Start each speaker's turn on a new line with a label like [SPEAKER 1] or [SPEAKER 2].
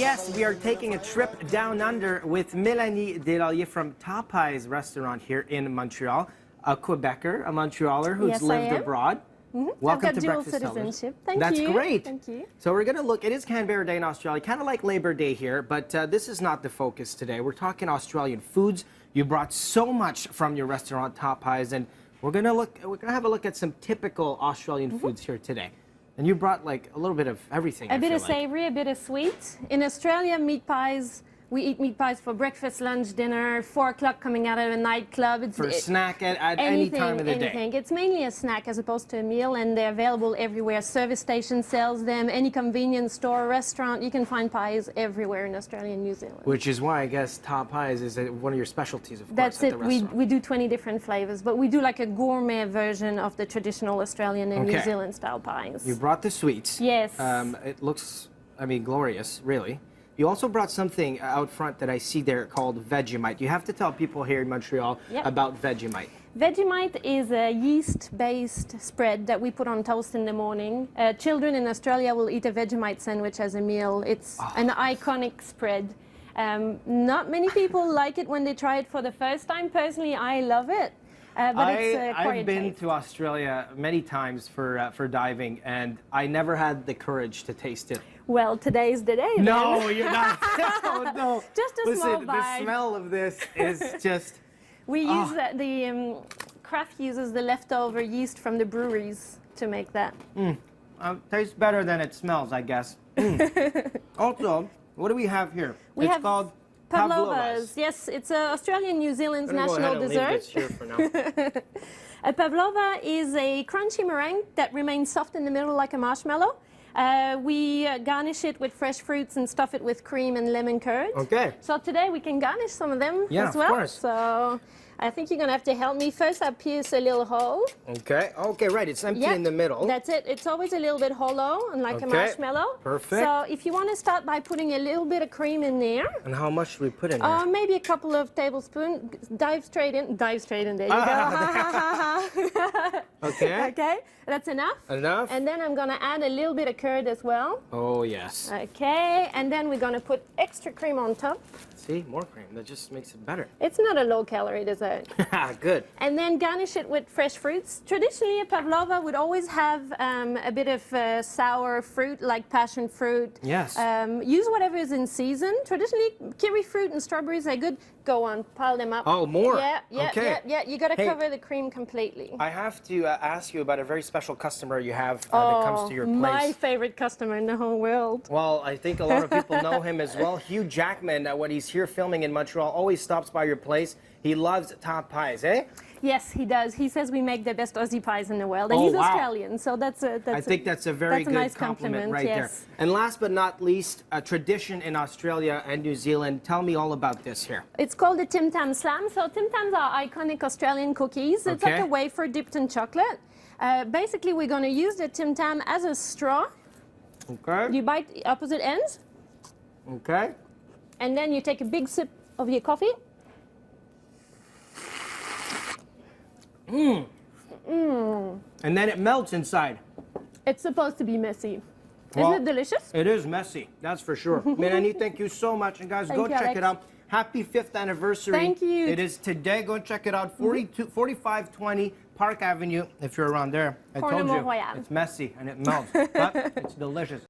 [SPEAKER 1] yes, we are taking a trip down under with Melanie Des Lauriers from Tapas restaurant here in Montreal, a Quebecer, a Montrealer who's
[SPEAKER 2] Yes,
[SPEAKER 1] lived
[SPEAKER 2] I am.
[SPEAKER 1] abroad. Welcome
[SPEAKER 2] I've got
[SPEAKER 1] to
[SPEAKER 2] dual
[SPEAKER 1] Breakfast
[SPEAKER 2] citizenship.
[SPEAKER 1] Tellers.
[SPEAKER 2] Thank
[SPEAKER 1] That's
[SPEAKER 2] you.
[SPEAKER 1] great.
[SPEAKER 2] Thank you.
[SPEAKER 1] So we're going to look, it is Canberra Day in Australia, kind of like Labor Day here, but this is not the focus today. We're talking Australian foods. You brought so much from your restaurant, Tapas, and we're going to have a look at some typical Australian foods here today. And you brought like a little bit of everything.
[SPEAKER 2] A bit of savory, a bit of sweet. In Australia, meat pies. We eat meat pies for breakfast, lunch, dinner, 4 o'clock coming out of a nightclub. It's
[SPEAKER 1] for a snack at any time of the day.
[SPEAKER 2] It's mainly a snack as opposed to a meal, and they're available everywhere. Service station sells them, any convenience store, restaurant, you can find pies everywhere in Australia and New Zealand.
[SPEAKER 1] Which is why I guess Tapas is one of your specialties, of course,
[SPEAKER 2] That's
[SPEAKER 1] at
[SPEAKER 2] it.
[SPEAKER 1] the restaurant.
[SPEAKER 2] We do 20 different flavors, but we do like a gourmet version of the traditional Australian and New Zealand style pies.
[SPEAKER 1] You brought the sweets.
[SPEAKER 2] Yes.
[SPEAKER 1] It looks, I mean, glorious, really. You also brought something out front that I see there called Vegemite. You have to tell people here in Montreal about Vegemite.
[SPEAKER 2] Vegemite is a yeast-based spread that we put on toast in the morning. Children in Australia will eat a Vegemite sandwich as a meal. It's an iconic spread. Not many people like it when they try it for the first time. Personally, I love it. But
[SPEAKER 1] I've been to Australia many times for diving, and I never had the courage to taste it.
[SPEAKER 2] Well, today's the day.
[SPEAKER 1] No,
[SPEAKER 2] then.
[SPEAKER 1] you're not. No, no.
[SPEAKER 2] Just a small bite.
[SPEAKER 1] The smell of this is just.
[SPEAKER 2] We use Kraft uses the leftover yeast from the breweries to make that.
[SPEAKER 1] Tastes better than it smells, I guess. Also, what do we have here? It's called Pavlovas.
[SPEAKER 2] Yes, it's Australian New Zealand's national
[SPEAKER 1] dessert.
[SPEAKER 2] dessert.
[SPEAKER 1] Leave this here for now.
[SPEAKER 2] A pavlova is a crunchy meringue that remains soft in the middle like a marshmallow. We garnish it with fresh fruits and stuff it with cream and lemon curd.
[SPEAKER 1] Okay.
[SPEAKER 2] So today we can garnish some of them as well.
[SPEAKER 1] Of course.
[SPEAKER 2] So I think you're going to have to help me. First, I pierce a little hole.
[SPEAKER 1] Okay. Okay, right. It's empty in the middle.
[SPEAKER 2] That's it. It's always a little bit hollow and like a marshmallow.
[SPEAKER 1] Perfect.
[SPEAKER 2] So if you want to start by putting a little bit of cream in there.
[SPEAKER 1] And how much should we put in there?
[SPEAKER 2] Maybe a couple of tablespoons. Dive straight in. Dive straight in. There you go.
[SPEAKER 1] Okay.
[SPEAKER 2] Okay. That's enough.
[SPEAKER 1] Enough.
[SPEAKER 2] And then I'm going to add a little bit of curd as well.
[SPEAKER 1] Oh, yes.
[SPEAKER 2] Okay. And then we're going to put extra cream on top.
[SPEAKER 1] See, more cream. That just makes it better.
[SPEAKER 2] It's not a low-calorie dessert.
[SPEAKER 1] Good.
[SPEAKER 2] And then garnish it with fresh fruits. Traditionally, a pavlova would always have a bit of sour fruit, like passion fruit.
[SPEAKER 1] Yes.
[SPEAKER 2] Use whatever is in season. Traditionally, kiwi fruit and strawberries are good. Go on, pile them up.
[SPEAKER 1] Oh, more?
[SPEAKER 2] Yeah. You got to cover the cream completely.
[SPEAKER 1] I have to ask you about a very special customer you have that comes to your place.
[SPEAKER 2] My favorite customer in the whole world.
[SPEAKER 1] Well, I think a lot of people know him as well. Hugh Jackman, when he's here filming in Montreal, always stops by your place. He loves Tapas, eh?
[SPEAKER 2] Yes, he does. He says we make the best Aussie pies in the world, and he's Australian, so I
[SPEAKER 1] think that's a very good
[SPEAKER 2] nice
[SPEAKER 1] compliment right there.
[SPEAKER 2] Yes.
[SPEAKER 1] And last but not least, a tradition in Australia and New Zealand. Tell me all about this here.
[SPEAKER 2] It's called the Tim Tam Slam. So Tim Tams are iconic Australian cookies. It's like a wafer dipped in chocolate. Basically, we're going to use the Tim Tam as a straw.
[SPEAKER 1] Okay.
[SPEAKER 2] You bite the opposite ends.
[SPEAKER 1] Okay.
[SPEAKER 2] And then you take a big sip of your coffee.
[SPEAKER 1] And then it melts inside.
[SPEAKER 2] It's supposed to be messy. Isn't it delicious?
[SPEAKER 1] It is messy, that's for sure. Melanie, thank you so much. And guys, go check it out. Happy 5th anniversary.
[SPEAKER 2] Thank you.
[SPEAKER 1] It is today. Go and check it out. 4520 Park Avenue, if you're around there. I told you, it's messy and it melts, but it's delicious.